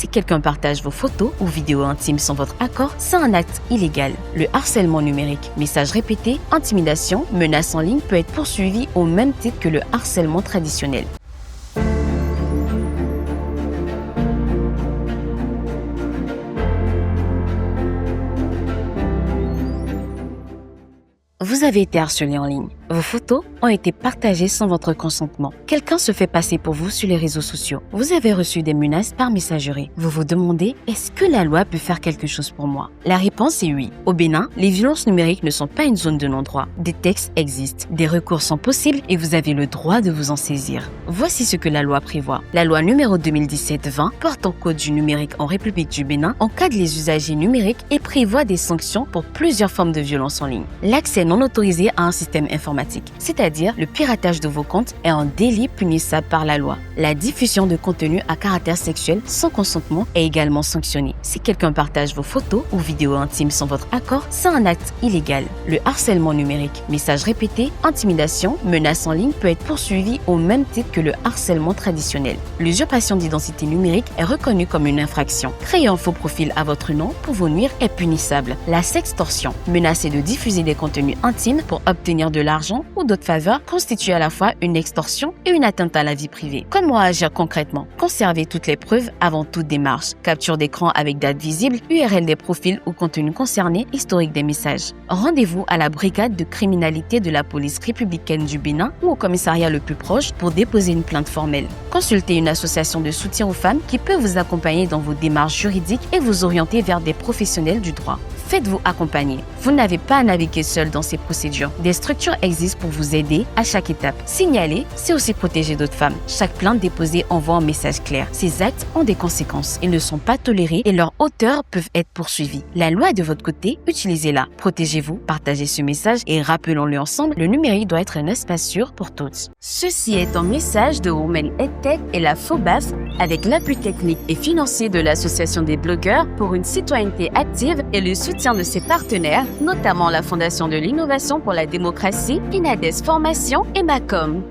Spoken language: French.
Si quelqu'un partage vos photos ou vidéos intimes sans votre accord, c'est un acte illégal. Le harcèlement numérique, messages répétés, intimidation, menaces en ligne peut être poursuivi au même titre que le harcèlement traditionnel. Vous avez été harcelé en ligne. Vos photos ont été partagées sans votre consentement. Quelqu'un se fait passer pour vous sur les réseaux sociaux. Vous avez reçu des menaces par messagerie. Vous vous demandez, est-ce que la loi peut faire quelque chose pour moi? La réponse est oui. Au Bénin, les violences numériques ne sont pas une zone de non-droit. Des textes existent, des recours sont possibles et vous avez le droit de vous en saisir. Voici ce que la loi prévoit. La loi numéro 2017-20 porte au code du numérique en République du Bénin, encadre les usagers numériques et prévoit des sanctions pour plusieurs formes de violence en ligne. L'accès non autorisé à un système informatique, c'est-à-dire le piratage de vos comptes, est un délit punissable par la loi. La diffusion de contenu à caractère sexuel sans consentement est également sanctionnée. Si quelqu'un partage vos photos ou vidéos intimes sans votre accord, c'est un acte illégal. Le harcèlement numérique, messages répétés, intimidation, menaces en ligne peut être poursuivi au même titre que le harcèlement traditionnel. L'usurpation d'identité numérique est reconnue comme une infraction. Créer un faux profil à votre nom pour vous nuire est punissable. La sextorsion, menacer de diffuser des contenus intimes pour obtenir de l'argent ou d'autres faveurs, constitue à la fois une extorsion et une atteinte à la vie privée. Comment agir concrètement? Conservez toutes les preuves avant toute démarche. Capture d'écran avec date visible, URL des profils ou contenus concernés, historique des messages. Rendez-vous à la brigade de criminalité de la police républicaine du Bénin ou au commissariat le plus proche pour déposer une plainte formelle. Consultez une association de soutien aux femmes qui peut vous accompagner dans vos démarches juridiques et vous orienter vers des professionnels du droit. Faites-vous accompagner. Vous n'avez pas à naviguer seul dans ces procédures. Des structures existent pour vous aider à chaque étape. Signaler, c'est aussi protéger d'autres femmes. Chaque plainte déposée envoie un message clair. Ces actes ont des conséquences. Ils ne sont pas tolérés et leurs auteurs peuvent être poursuivis. La loi est de votre côté, utilisez-la. Protégez-vous, partagez ce message et rappelons-le ensemble, le numérique doit être un espace sûr pour toutes. Ceci est un message de Women EdTech et la FOBAF avec l'appui technique et financier de l'Association des blogueurs pour une citoyenneté active et le soutien de ses partenaires, notamment la Fondation de l'innovation pour la démocratie, Inades Formation et Macom.